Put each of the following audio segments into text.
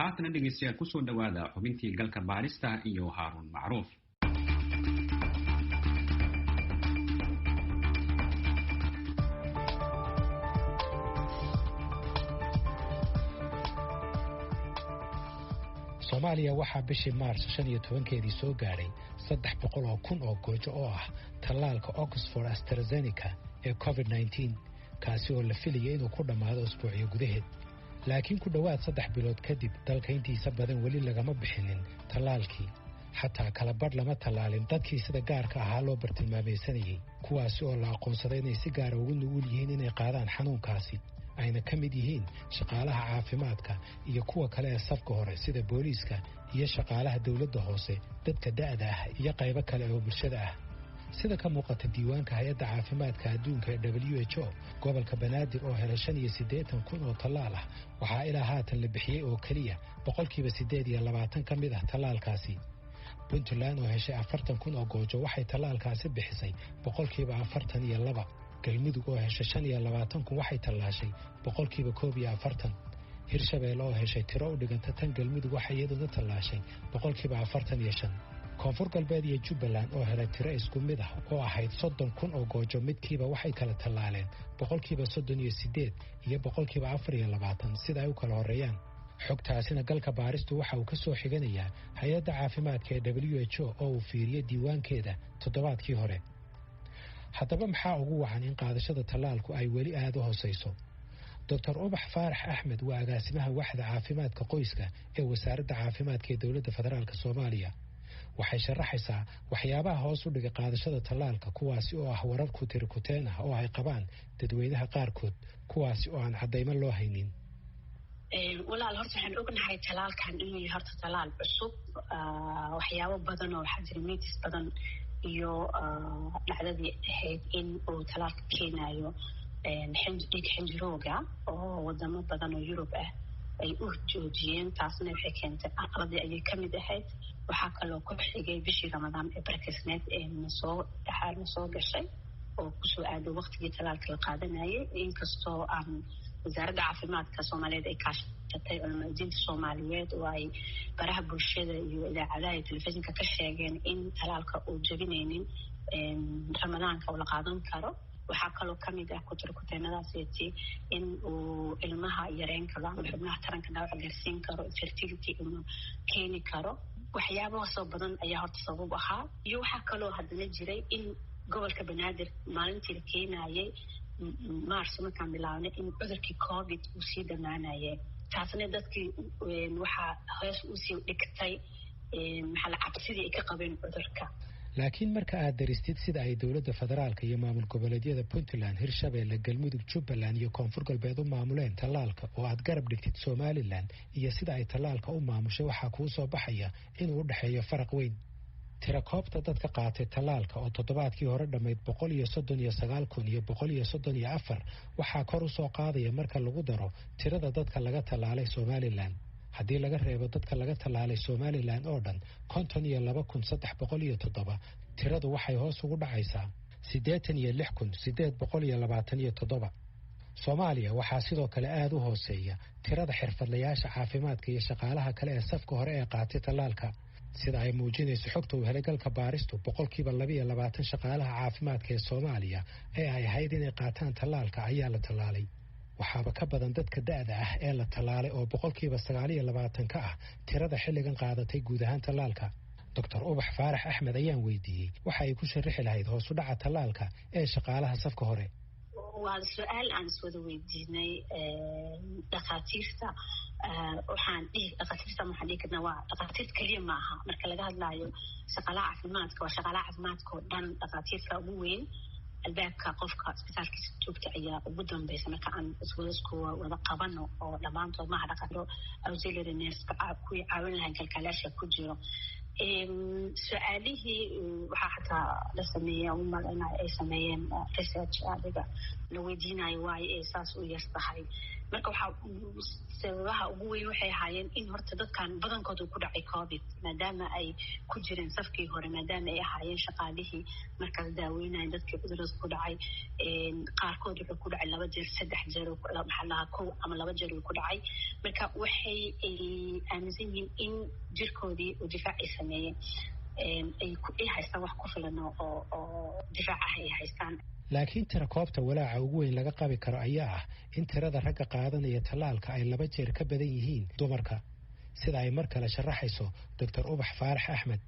haatana dhegeystayaal ku soo dhawaada xubintii galka baarista iyo Haarun Macruuf. Soomaaliya waxaa bishii Maarso 15keedii soo gaaray 300,000 oo goojo oo ah tallaalka Oxford AstraZeneca ee COVID-19 kaasi oo la filayay inuu ku dhamaado usbuucyo gudaheed. laakiin ku dhawaad 3 bilood kadib dalka intiisa badan weli lagama bixinin tallaalkii. xataa kala badh lama tallaalin dadkii sida gaarka ahaa loo bartilmaamaysanayay, kuwaasi oo la aqoonsaday inay si gaara ugu nugul yihiin inay qaadaan xanuunkaasi, ayna ka mid yihiin shaqaalaha caafimaadka iyo kuwa kale ee safka hore sida booliiska iyo shaqaalaha dawladda hoose, dadka da'da ah iyo qaybo kale oo bulshada ah. sida ka muuqata diiwaanka hay'adda caafimaadka adduunka ee WHO, gobolka Banaadir oo helay 85,000 oo tallaal ah waxaa ilaa haatan la bixiyay oo kaliya 8% ka mid ah tallaalkaasi. Puntland oo heshay 40,000 oo goojo waxay tallaalkaasi bixisay 42%. Galmudug oo heshay 25,000 waxay tallaashay 41%. Hirshabelle oo heshay tiro u dhiganta tan Galmudug waxay iyaduna tallaashay 45%. Koonfur Galbeed iyo Jubbaland oo helay tiro isku mid ah oo ahayd 30,000 oo goojo midkiiba waxay kala tallaaleen 38% iyo 24% sida ay u kala horeeyaan. xogtaasina galka baaristu waxa uu ka soo xiganayaa hay'adda caafimaadka ee WHO oo uu fiiriyay diiwaankeeda toddobaadkii hore. haddaba maxaa ugu wacan in qaadashada tallaalku ay weli aad u hooseyso? Dr. Ubax Faarax Axmed waa agaasimaha waaxda caafimaadka qoyska ee wasaaradda caafimaadka ee dowladda federaalka Soomaaliya. waxay sharaxaysaa waxyaabaha hoos u dhigay qaadashada tallaalka, kuwaasi oo ah warar ku tiri kuteen ah oo ay qabaan dadweynaha qaarkood, kuwaasi oo aan cadaymo loo haynin. walaal horta waxaan ognahay talaalkan inuu yahay horta talaal cusub, waxyaabo badan oo waxaa jira mitis badan iyo dhacdadii ahayd in uu talaalka keenayo dhiig xinjirowga oo wadamo badan oo Yurub ah ay u joojiyeen. taasna waxay keentay caqabadii ayay ka mid ahayd. waxaa kaloo ku xigay bishii Ramadaan ee barakisneed ee soo gashay oo kusoo aaday waqtigii talaalka la qaadanayay, inkastoo aan wasaaradda caafimaadka Soomaaliyeed ay kaashatay culimada Soomaaliyeed oo ay baraha bulshada iyo idaacadaha iyo telefishinka ka sheegeen in talaalka uu jabinaynin Ramadaanka oo la qaadan karo. waxaa kaloo ka mid ah kutirkuteenadaasi in uu ilmaha yareen karo ama xubnaha taranka dhaawac gaarsiin karo, infertility inuu keeni karo. waxyaabahaasoo badan ayaa horta sabab ahaa. iyo waxaa kaloo haddana jiray in gobolka Banaadir maalintii la keenayay Maarso markaan bilaabnay in cudurkii COVID uu sii dhamaanayay. taasna dadkii waxaa hoos u sii dhigtay cabsidii ay ka qabeen cudurka. laakiin marka aad daristid sida ay dowladda federaalka iyo maamul goboleedyada Puntland, Hirshabelle, Galmudug, Jubbaland iyo Koonfur Galbeed u maamuleen tallaalka oo aad garab dhigtid Somaliland iyo sida ay tallaalka u maamushay, waxaa kuu soo baxaya inuu u dhexeeyo faraq weyn. tira koobta dadka qaatay tallaalka oo toddobaadkii hore dhammayd 139,134 waxaa kor u soo qaadaya marka lagu daro tirada dadka laga tallaalay Somaliland. haddii laga reebo dadka laga tallaalay Somaliland oo dhan 52,307, tiradu waxay hoos ugu dhacaysaa 86,827. Soomaaliya waxaa sidoo kale aad u hooseeya tirada xirfadlayaasha caafimaadka iyo shaqaalaha kale ee safka hore ee qaatay tallaalka. sida ay muujinayso xogta uu helay galka baaristu, 22% shaqaalaha caafimaadka ee Soomaaliya ee ay ahayd inay qaataan tallaalka ayaa la tallaalay. waxaaba ka badan dadka da'da ah ee la tallaalay oo 29% ka ah tirada xilligan qaadatay guud ahaan tallaalka. Dr. Ubax Faarax Axmed ayaan weydiiyey waxa ay ku sharixi lahayd hoos u dhaca tallaalka ee shaqaalaha safka hore. waa su'aal aan iswada weydiinay dhakhaatiirta. waxaan dhihi karnaa waa dhakhaatiirta kaliya maaha. marka laga hadlayo shaqaalaha caafimaadka, waa shaqaalaha caafimaadka oo dhan. dhakhaatiirta ugu weyn albaabka qofka isbitaalkiisa joogta ayaa ugu dambaysa marka aan isku wada qabano oo dhammaantood maaha dhaqaatiiro auxiliary nurse kuwii caawin lahayn kalkaalaasha ku jiro. su-aalihii waxaa xataa la sameeya umalina ay sameeyeen research adiga la weydiinayo waayo ee saas u yar tahay marka waxaa sababaha ugu weyn waxay ahaayeen in horta dadkan badankooda ku dhacay covid maadaama ay ku jireen safkii hore maadaama ay ahaayeen shaqaalihii markaas daaweynayeen dadkii cudurada ku dhacay qaarkood wuxuu ku dhacay 2 jeer 3 jeer maxaa lahaa 1 ama 2 jeer uu ku dhacay marka waxay aaminsan yihiin in jirkoodii uu difaac ay sameeyeen ay haystaan wax ku filan oo difaac ah ay haystaan. laakiin tirakoobta walaaca ugu weyn laga qabi karo ayaa ah in tirada ragga qaadanaya tallaalka ay 2 jeer ka badan yihiin dumarka sida ay mar kale sharaxayso Dr. Ubax Faarax Axmed.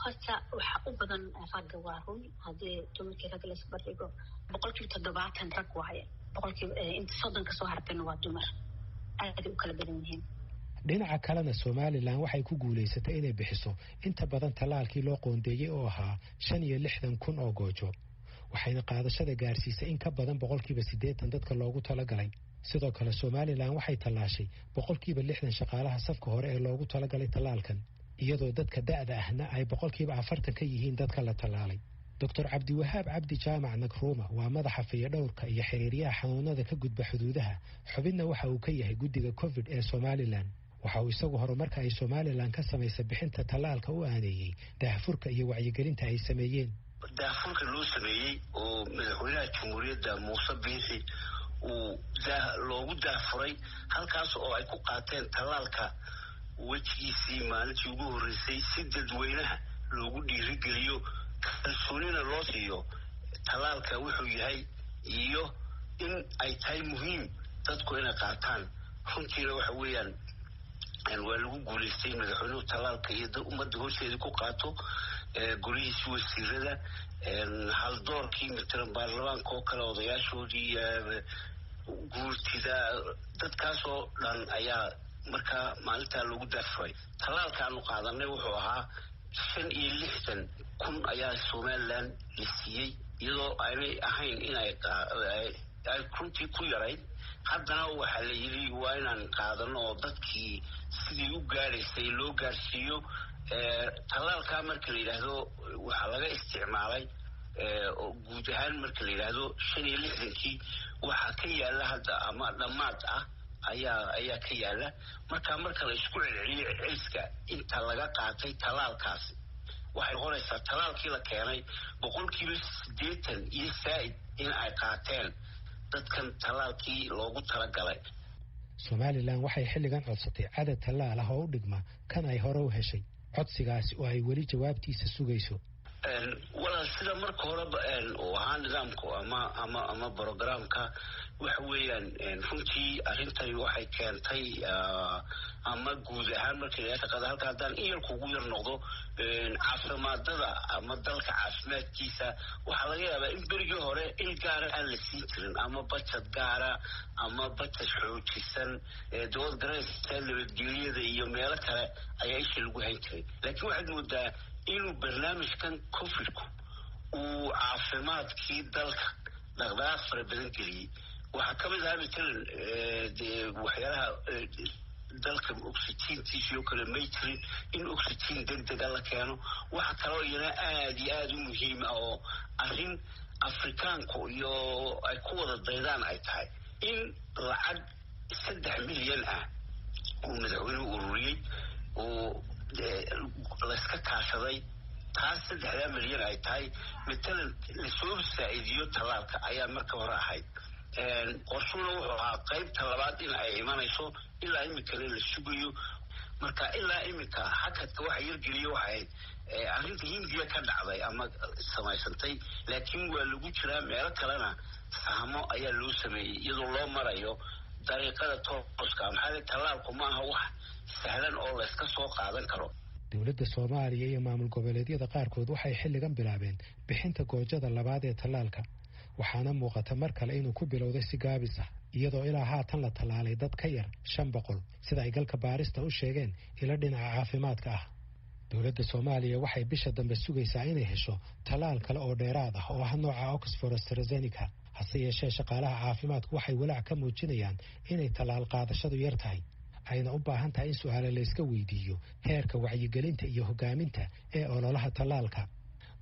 horta waxa u badan ragga waa run haddii dumarkii ragga la isku bardhigo 70% rag waaye 30% ka soo hartayna waa dumar aad u kala badan yihiin. dhinaca kalena Somaliland waxay ku guuleysatay inay bixiso inta badan tallaalkii loo qoondeeyay oo ahaa 65,000 oo goojo waxayna qaadashada gaarsiisay in ka badan 80% dadka loogu talagalay. sidoo kale Somaliland waxay tallaashay 60% shaqaalaha safka hore ee loogu talagalay tallaalkan iyadoo dadka da'da ahna ay 40% ka yihiin dadka la tallaalay. Dr. Cabdiwahaab Cabdi Jaamac Nakruuma waa madaxa fayadhowrka iyo xiriiryaha xanuunada ka gudba xuduudaha xubinna waxa uu ka yahay guddiga COVID ee Somaliland. waxa uu isagu horumarka ay Somaliland ka samaysay bixinta tallaalka u aaneeyay daahfurka iyo wacyigelinta ay sameeyeen. daahfurka loo sameeyay oo madaxweynaha Jamhuuriyadda Muuse Biixi uu loogu daahfuray halkaas oo ay ku qaateen tallaalka wajigiisii maalintii ugu horeysay si dadweynaha loogu dhiirigeliyo kalsoonina loo siiyo tallaalka wuxuu yahay iyo in ay tahay muhiim dadku inay qaataan. runtiina waxa weeyaan waa lagu guuleystay madaxweynuhu tallaalka iyo ummadda hoosteeda ku qaato gurihiisa wasiirada haldoorkii matalan baarlamaanka oo kale odayaashoodii guurtida dadkaasoo dhan ayaa markaa maalintaa lagu daafay. tallaalkaanu qaadanay wuxuu ahaa 65,000 ayaa Somaliland la siiyey iyadoo aanay ahayn inay runtii ku yarayd. haddana waxaa la yidhi waa inaan qaadano oo dadkii sidii u gaadhaysay loo gaarsiiyo. tallaalkaa marka la yidhaahdo waxaa laga isticmaalay guud ahaan marka la yidhaahdo 65,000 waxaa ka yaala hadda ama dhammaad ah ayaa ka yaala. marka la isku celceliyo celiska inta laga qaatay tallaalkaasi waxay noqonaysaa tallaalkii la keenay 80% iyo saa'id in ay qaateen dadkan tallaalkii loogu talagalay. Somaliland waxay xilligan codsatay cadad tallaal ah oo u dhigma kan ay hore u heshay codsigaasi oo ay weli jawaabtiisa sugayso. walaal sida marka horeba oo ahaa nidaamku ama programka waxa weeyaan runtii arrintani waxay keentay ama guud ahaan marka la shaqada halka haddaan iyalku ugu yar noqdo caafimaadada ama dalka caafimaadkiisa waxaa laga yaabaa in berigii hore il gaara aan la siin jirin ama budget gaara ama budget xoojisan dowlad garaysta nabadgelyada iyo meelo kale ayaa isha lagu hayn jiray. laakiin waxaad moodaa inuu barnaamijkan covidku uu caafimaadkii dalka dhaqdhaqaaq fara badan geliyey. waxaa ka mid ahaa matalan waxyaalaha dalka oxygeentiisii oo kale may jirin in oxygen degdega la keeno. waxa kaloo iyana aad iyo aad u muhiim ah oo arrin afrikaanku iyo ay ku wada daydaan ay tahay in lacag 3 milyan ah uu madaxweynuhu ururiyey oo layska kaashaday. taas 3 milyan ay tahay matalan lasoo saacidiyo tallaalka ayaa marka hore ahayd. qorshuna wuxuu ahaa qaybta labaad in ay imanayso ilaa imikana la sugayo. marka ilaa imika hakadka waxa yargeliya waxay arrinta Hindiya ka dhacday ama samaysantay laakiin waa lagu jiraa meelo kalena fahmo ayaa loo sameeyey iyadoo loo marayo dariiqada tooska. maxaa tallaalku maaha wax sahlan oo la iska soo qaadan karo. dowladda Soomaaliya iyo maamul goboleedyada qaarkood waxay xilligan bilaabeen bixinta goojada labaad ee tallaalka waxaana muuqata mar kale inuu ku bilowday si gaabis ah iyadoo ilaa haatan la tallaalay dad ka yar 500 sida ay galka baarista u sheegeen ila dhinaca caafimaadka ah. dowladda Soomaaliya waxay bisha dambe sugaysaa inay hesho tallaal kale oo dheeraad ah oo ah nooca Oxford AstraZeneca. hase yeeshee shaqaalaha caafimaadku waxay walaac ka muujinayaan inay tallaal qaadashadu yar tahay ayna u baahan tahay in su'aalo la iska weydiiyo heerka wacyigelinta iyo hogaaminta ee ololaha tallaalka.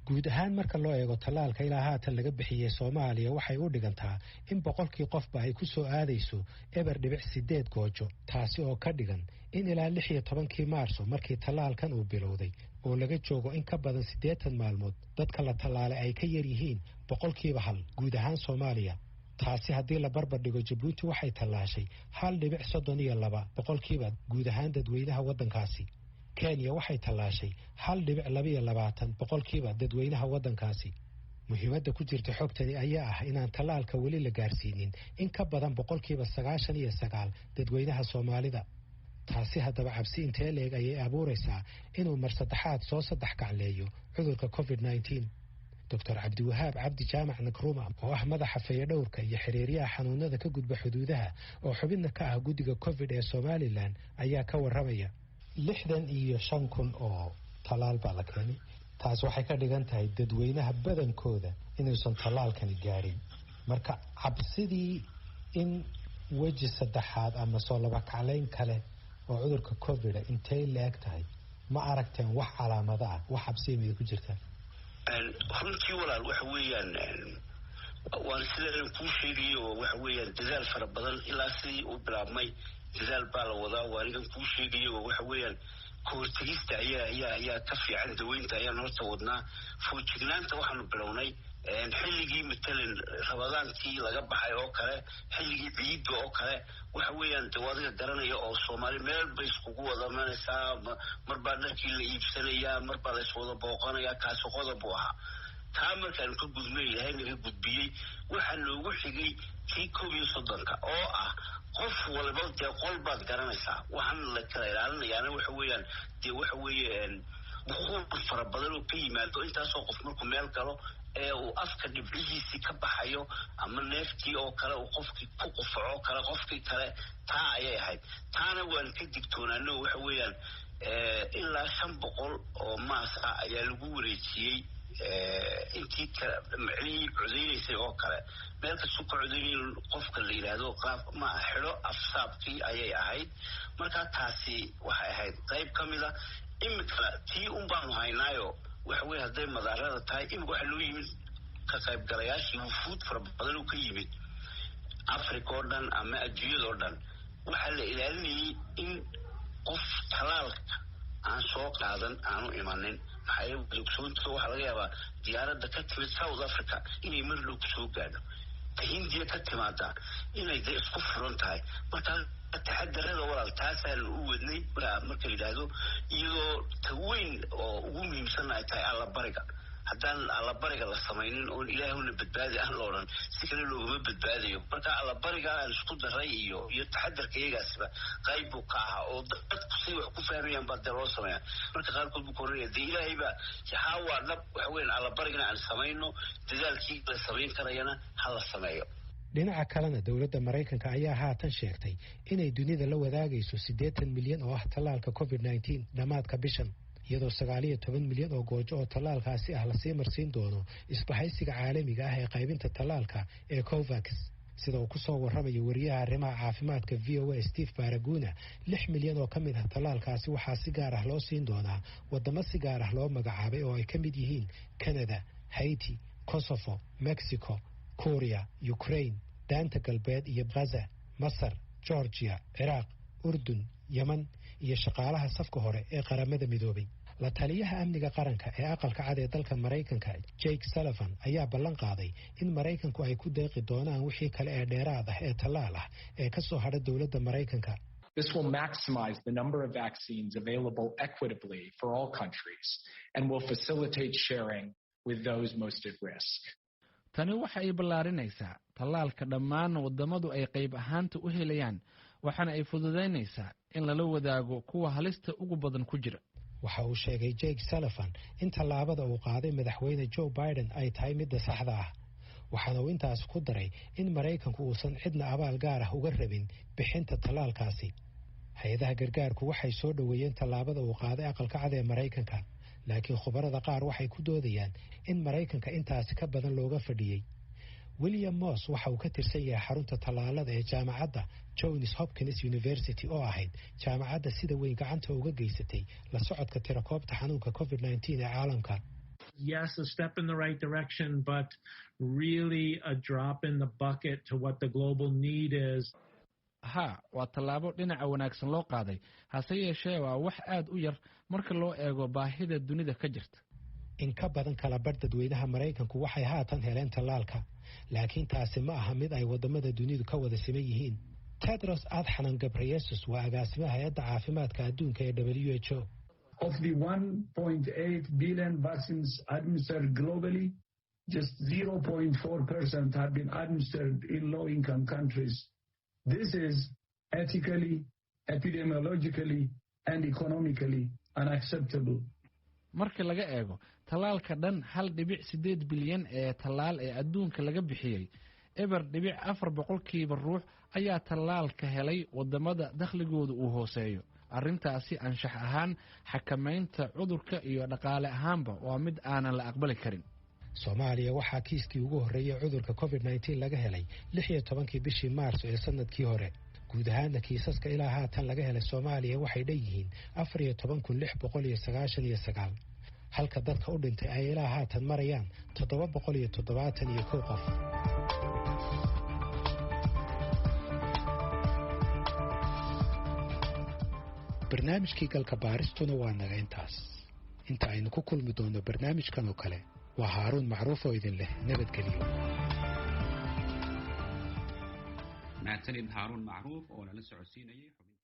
guud ahaan marka loo eego tallaalka ilaa haatan laga bixiyey Soomaaliya waxay u dhigantaa in 100 qofba ay ku soo aadayso eber dhibic 8 goojo, taasi oo ka dhigan in ilaa 16 Maarso markii tallaalkan uu bilowday oo laga joogo in ka badan 80 maalmood dadka la tallaalay ay ka yar yihiin 1% guud ahaan Soomaaliya. taasi haddii la barbar dhigo Djibouti waxay tallaashay 1.32% guud ahaan dadweynaha waddankaasi. Kenya waxay tallaashay 1.22% dadweynaha waddankaasi. muhiimadda ku jirta xogtani ayaa ah inaan tallaalka weli la gaarsiinin in ka badan 99% dadweynaha Soomaalida. taasi haddaba cabsi intee leeg ayay abuuraysaa inuu mar saddexaad soo saddex kacleeyo cudurka COVID-19. Dr. Cabdiwahaab Cabdi Jaamac Nkrumah oo ah madaxa fayadhowrka iyo xiriiryaha xanuunada ka gudba xuduudaha oo xubinna ka ah guddiga COVID ee Somaliland ayaa ka warramaya. 65,000 oo tallaal baa la keenay. taas waxay ka dhigan tahay dadweynaha badankooda inuusan tallaalkani gaarin. marka cabsidii in weji saddexaad ama soo laba kacleyn kale oo cudurka COVID intay leeg tahay ma aragteen wax calaamado ah wax cabsiimada ku jirta? runtii walaal waxa weeyaan waan sidaan kuu sheegay oo waxa weeyaan dadaal fara badan ilaa sidii uu bilaabmay dadaal baa la wadaa waan idan kuu sheegay oo waxa weeyaan kahortagista ayaa ka fiican daweynta ayaan horta wadnaa. foojignaanta waxaanu bilownay xilligii matalan rabadaankii laga baxay oo kale xilligii ciidda oo kale waxa weeyaan dawaadiga garanaya oo Soomaali meel bay iskugu wada manaysaa marbaa dharkii la iibsanayaa marbaa la iswada booqanayaa kaasi qodob u ahaa. taa markaan ka gudmay ilahay naga gudbiyey waxaa loogu xigay kii 31 oo ah qof walba dee qol baad garanaysaa waxaan la kala ilaalinayaana waxa weeyaan dee waxa weeyaan buuq fara badan oo ka yimaado intaasoo qof markuu meel galo ee uu afka dhibcihiisii ka baxayo ama neeftii oo kale uu qofkii ku qufaco kale qofkii kale taa ayay ahayd. taana waan ka digtoonaano waxa weeyaan ilaa 500 oo maasa ayaa lagu wareejiyey intii kale macnihii codeynaysa oo kale meel kasta ku codeynay qofka la yiraahdo qaab ma xiro afsaabkii ayay ahayd. marka taasi waxay ahayd qayb kamida imika tii baanu haynaayo waxa weey haday madaarada tahay in waxa loo yimid ka qayb galayaashii wufuud fara badan oo ka yimid Afrika oo dhan ama adduunyada oo dhan waxa la ilaalinayay in qof talaalka aan soo qaadan aanu imanin. maxay ogsoonto waxa laga yaabaa diyaaradda ka timid South Africa inay mar dhow soo gaadho Hindiya ka timaada inay isku furan tahay. marka taxadarada walaal taasaan u wadnay marka yiraahdo iyadoo taweyn oo ugu muhiimsan ay tahay alla bariga. haddaan alla bariga la samaynin oo ilaahuna badbaadi ah looran si kale looguma badbaadayo. marka alla bariga aan isku daray iyo taxadarka iyagaasba qayb uu ka ah oo dadku si wax ku fahmayaan baa loo sameeyaa. marka qaarkood buu kooraya ilaahayba waa dhab waxa weyn alla barigana aan samayno dadaalkii la samayn karayana hala sameeyo. dhinaca kalena dowladda Mareykanka ayaa haatan sheegtay inay dunida la wadaagayso 80 milyan oo ah tallaalka COVID-19 dhamaadka bishan, iyadoo 19 milyan oo goojo oo tallaalkaasi ah la sii marsiin doono isbahaysiga caalamiga ah ee qaybinta tallaalka ee COVAX. sida uu ku soo warramayo wariyaha arrimaha caafimaadka VOA Steve Baraguna 6 milyan oo ka mid ah tallaalkaasi waxaa si gaar ah loo siin doonaa wadamo si gaar ah loo magacaabay oo ay ka mid yihiin Canada, Haiti, Kosovo, Mexico, Korea, Ukraine, daanta galbeed iyo Gaza, Masar, Georgia, Iraq, Urdun, Yemen iyo shaqaalaha safka hore ee qaramada midoobay. la taliyaha amniga qaranka ee aqalka cad ee dalka Mareykanka Jake Sullivan ayaa ballan qaaday in Mareykanku ay ku deeqi doonaan wixii kale ee dheeraad ah ee tallaal ah ee ka soo hadha dowladda Mareykanka. This will maximize the number of vaccines available equitably for all countries and will facilitate sharing with those most at risk. tani waxa ay ballaarinaysaa tallaalka dhammaan wadamadu ay qayb ahaanta u helayaan waxana ay fududeynaysaa in lala wadaago kuwa halista ugu badan ku jira. waxa uu sheegay Jake Sullivan in tallaabada uu qaaday madaxweyne Joe Biden ay tahay mid saxda ah. waxaana uu intaas ku daray in Mareykanku uusan cidna abaal gaar ah uga rabin bixinta tallaalkaasi. hay'adaha gargaarku waxay soo dhaweeyeen tallaabada uu qaaday aqalka cad ee Mareykanka, laakiin khubarada qaar waxay ku doodayaan in Mareykanka intaas ka badan looga fadhiyay. William Moss waxa uu ka tirsan yahay xarunta tallaalada ee jaamacadda Johns Hopkins University oo ahayd jaamacadda sida weyn gacanta uga geysatay la socodka tirakoobta xanuunka COVID-19 ee caalamka. Yes, a step in the right direction, but really a drop in the bucket to what the global need is. ha waa tallaabo dhinaca wanaagsan loo qaaday hase yeeshee waa wax aad u yar marka loo eego baahida dunida ka jirta. in ka badan kala bar dadweynaha Maraykanku waxay haatan heleen tallaalka, laakiin taasi ma aha mid ay wadamada dunidu ka wada siman yihiin. Tedros Adhanom Ghebreyesus waa agaasimaha hay'adda caafimaadka adduunka ee WHO. Of the 1.8 billion vaccines administered globally, just 0.4% have been administered in low-income countries. This is ethically, epidemiologically, and economically unacceptable. marka laga eego tallaalka dhan 1.8 bilyan ee tallaal ee adduunka laga bixiyay, 0.4% ruux ayaa tallaalka helay wadamada dakhligoodu uu hooseeyo. arrintaasi anshax ahaan xakamaynta cudurka iyo dhaqaale ahaanba waa mid aanan la aqbali karin. Soomaaliya waxaa kiiskii ugu horreeyay cudurka COVID-19 laga helay 16 bishii Maarso ee sanadkii hore. guud ahaan kiisaska ilaa haatan laga helay Soomaaliya waxay dheeyeen 14,699 halka dadka u dhintay ay ilaa haatan marayaan 771 qof. barnaamijkii galka baaristuna waa naga intaas. inta aynu ku kulmi doono barnaamijkan oo kale waa Haaruun Macruuf oo idin leh nabadgelyo. mahadsanid Haaruun Macruuf oo nala socodsiinayay